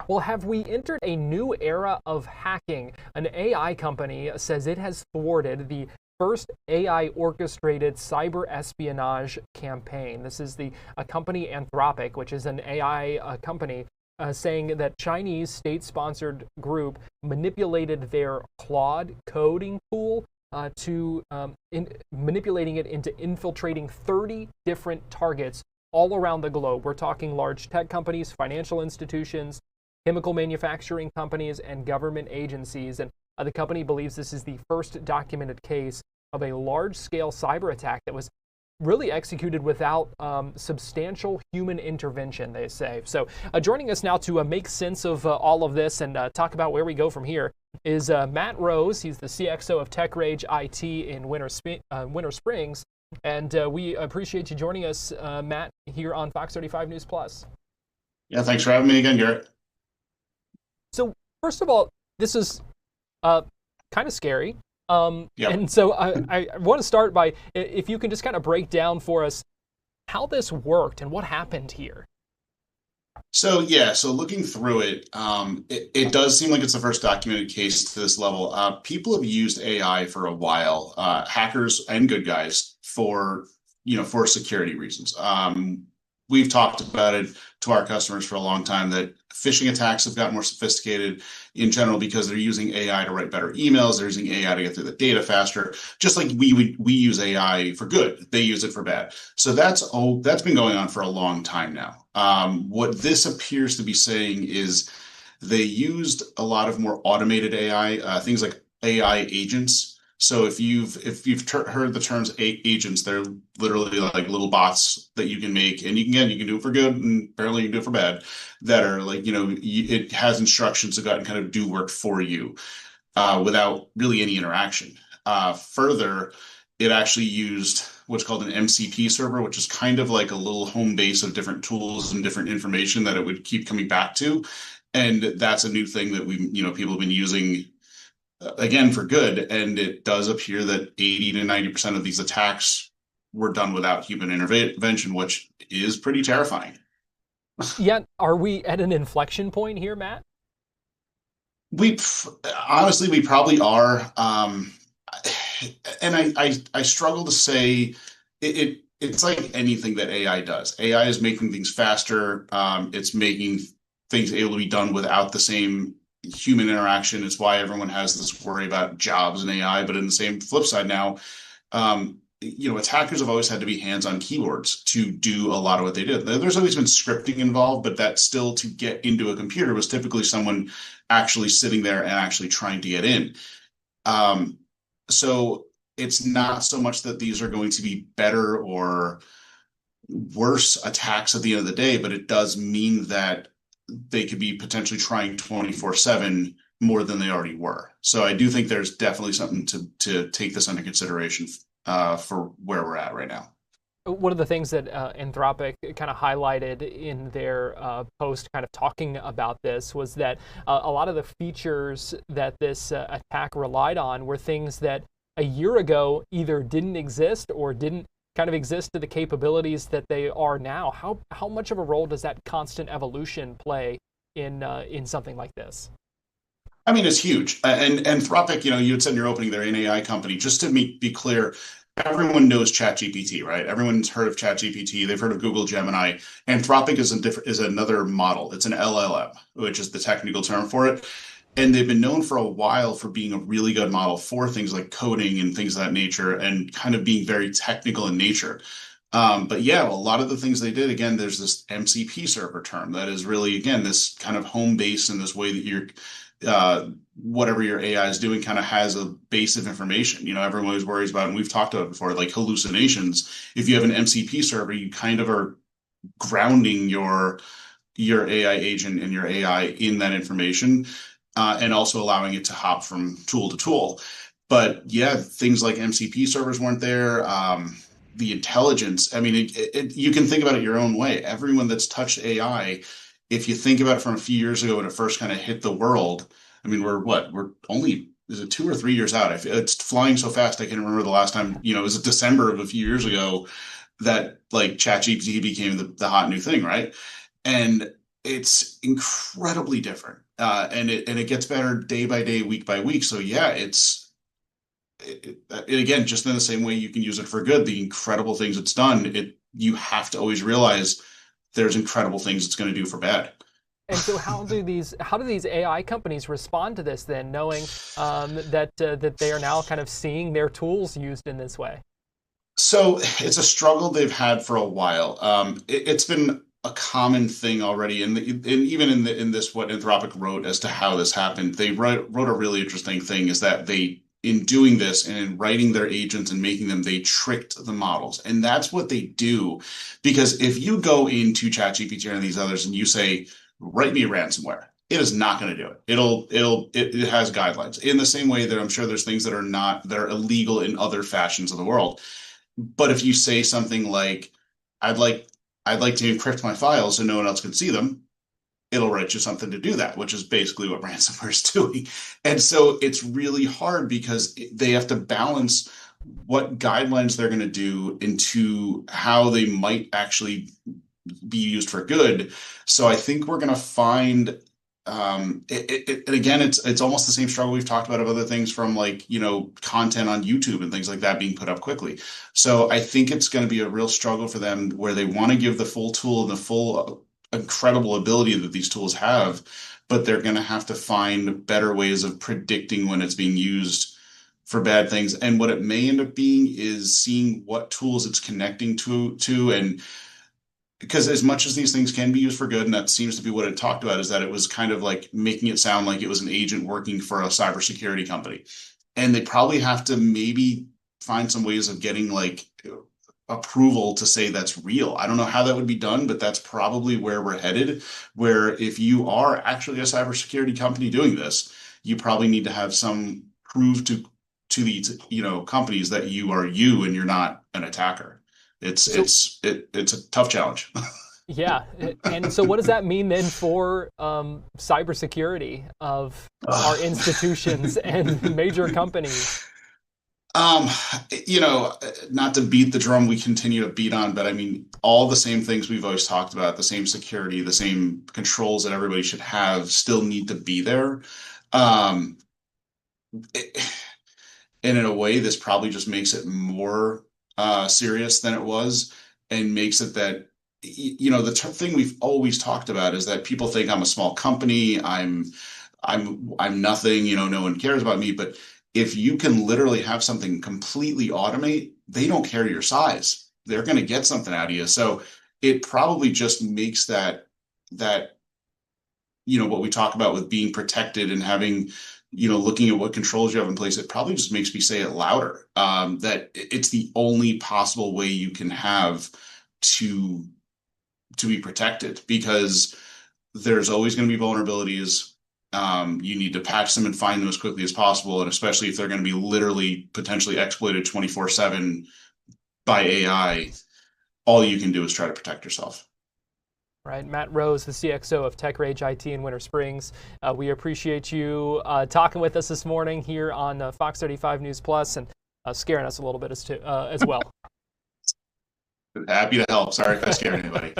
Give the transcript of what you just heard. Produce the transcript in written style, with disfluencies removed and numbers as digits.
Well, have we entered a new era of hacking? An AI company says it has thwarted the first AI orchestrated cyber espionage campaign. This is the company Anthropic, which is an AI company, saying that Chinese state sponsored group manipulated their Claude coding tool manipulating it into infiltrating 30 different targets all around the globe. We're talking large tech companies, financial institutions, chemical manufacturing companies, and government agencies. And the company believes this is the first documented case of a large scale cyber attack that was really executed without substantial human intervention, they say. So, joining us now to make sense of all of this and talk about where we go from here is Matt Rose. He's the CXO of TechRage IT in Winter Springs. And we appreciate you joining us, Matt, here on Fox 35 News Plus. Yeah, thanks for having me again, Garrett. So, first of all, this is kind of scary. Yep. And so I want to start by, if you can just kind of break down for us how this worked and what happened here. So looking through it, it does seem like it's the first documented case to this level. People have used AI for a while, hackers and good guys for security reasons. We've talked about it to our customers for a long time that phishing attacks have gotten more sophisticated in general because they're using AI to write better emails. They're using AI to get through the data faster, just like we use AI for good. They use it for bad. So that's been going on for a long time now. What this appears to be saying is they used a lot of more automated AI, things like AI agents. So if you've heard the terms agents, they're literally like little bots that you can make, and you can do it for good, and apparently you can do it for bad. That are like it has instructions to go out and kind of do work for you without really any interaction. Further, it actually used what's called an MCP server, which is kind of like a little home base of different tools and different information that it would keep coming back to. And that's a new thing that people have been using again for good. And it does appear that 80 to 90% of these attacks were done without human intervention, which is pretty terrifying. Yet, are we at an inflection point here, Matt? We honestly, we probably are. And I struggle to say it's like anything that AI does. AI is making things faster. It's making things able to be done without the same human interaction. It's why everyone has this worry about jobs and AI. But in the same flip side now, attackers have always had to be hands-on keyboards to do a lot of what they did. There's always been scripting involved, but that still to get into a computer was typically someone actually sitting there and actually trying to get in. So it's not so much that these are going to be better or worse attacks at the end of the day, but it does mean that they could be potentially trying 24/7 more than they already were. So I do think there's definitely something to take this under consideration for where we're at right now. One of the things that Anthropic kind of highlighted in their post, kind of talking about this, was that a lot of the features that this attack relied on were things that a year ago either didn't exist or didn't kind of exist to the capabilities that they are now. How much of a role does that constant evolution play in something like this? I mean, it's huge. And Anthropic, you had said in your opening, they're an AI company. Just to be clear, everyone knows ChatGPT, right? Everyone's heard of ChatGPT. They've heard of Google Gemini. Anthropic is another model. It's an LLM, which is the technical term for it. And they've been known for a while for being a really good model for things like coding and things of that nature, and kind of being very technical in nature. But yeah, a lot of the things they did, again, there's this MCP server term that is really, again, this kind of home base in this way that whatever your AI is doing kind of has a base of information. Everyone always worries about, and we've talked about it before, like hallucinations. If you have an MCP server, you kind of are grounding your AI agent and your AI in that information, and also allowing it to hop from tool to tool. But yeah, things like MCP servers weren't there. The intelligence, I mean, you can think about it your own way. Everyone that's touched AI, if you think about it from a few years ago when it first kind of hit the world, I mean, we're only, is it 2 or 3 years out? It's flying so fast. I can't remember the last time, it was December of a few years ago that like ChatGPT became the hot new thing, right? And it's incredibly different, and it gets better day by day, week by week. So yeah, it again, just in the same way you can use it for good, the incredible things it's done, you have to always realize there's incredible things it's going to do for bad. And so, how do these AI companies respond to this then, knowing that they are now kind of seeing their tools used in this way? So it's a struggle they've had for a while. It's been a common thing already, and even in this what Anthropic wrote as to how this happened, they wrote a really interesting thing is that they in doing this and in writing their agents and making them, they tricked the models, and that's what they do. Because if you go into ChatGPT and these others and you say, write me a ransomware. It is not going to do it. It has guidelines in the same way that I'm sure there's things that are illegal in other fashions of the world. But if you say something like, I'd like I'd like to encrypt my files so no one else can see them, it'll write you something to do that, which is basically what ransomware is doing. And so it's really hard because they have to balance what guidelines they're going to do into how they might actually be used for good. So I think we're going to find and again, it's almost the same struggle we've talked about of other things from like, content on YouTube and things like that being put up quickly. So I think it's going to be a real struggle for them where they want to give the full tool and the full incredible ability that these tools have, but they're going to have to find better ways of predicting when it's being used for bad things. And what it may end up being is seeing what tools it's connecting to and because as much as these things can be used for good, and that seems to be what it talked about, is that it was kind of like making it sound like it was an agent working for a cybersecurity company. And they probably have to maybe find some ways of getting like approval to say that's real. I don't know how that would be done, but that's probably where we're headed. Where if you are actually a cybersecurity company doing this, you probably need to have some proof to these companies that you are you and you're not an attacker. So It's a tough challenge. yeah, and so what does that mean then for cybersecurity of our institutions and major companies? Um, not to beat the drum we continue to beat on, but I mean, all the same things we've always talked about, the same security, the same controls that everybody should have still need to be there. Um, it- and in a way, this probably just makes it more serious than it was and makes it that, the thing we've always talked about is that people think I'm a small company. I'm nothing, no one cares about me. But if you can literally have something completely automate, they don't care your size. They're going to get something out of you. So it probably just makes that what we talk about with being protected and having, looking at what controls you have in place, it probably just makes me say it louder. That it's the only possible way you can have to be protected because there's always going to be vulnerabilities. You need to patch them and find them as quickly as possible. And especially if they're going to be literally potentially exploited 24/7 by AI, all you can do is try to protect yourself. Right, Matt Rose, the CXO of TechRage IT in Winter Springs. We appreciate you talking with us this morning here on Fox 35 News Plus and scaring us a little bit as well. Happy to help. Sorry if I scared anybody.